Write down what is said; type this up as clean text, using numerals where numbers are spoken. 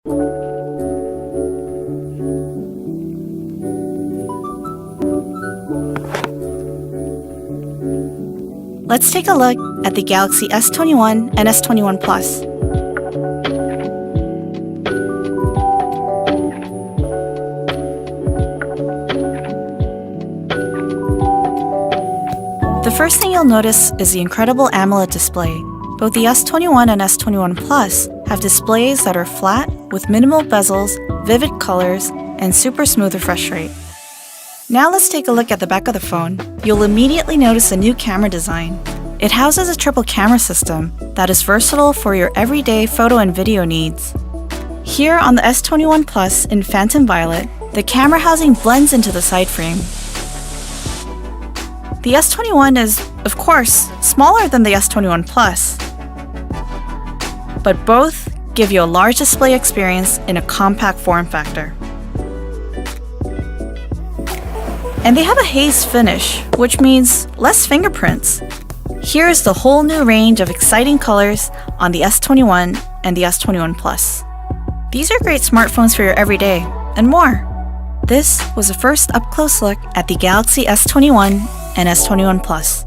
Let's take a look at the Galaxy S21 and S21 Plus. The first thing you'll notice is the incredible AMOLED display. Both the S21 and S21 Plus have displays that are flat with minimal bezels, vivid colors, and super smooth refresh rate. Now let's take a look at the back of the phone. You'll immediately notice a new camera design. It houses a triple camera system that is versatile for your everyday photo and video needs. Here on the S21 Plus in Phantom Violet, the camera housing blends into the side frame. The S21 is, of course, smaller than the S21 Plus, but both give you a large display experience in a compact form factor. And they have a haze finish, which means less fingerprints. Here's the whole new range of exciting colors on the S21 and the S21 Plus. These are great smartphones for your everyday, and more. This was a first up-close look at the Galaxy S21 and S21 Plus.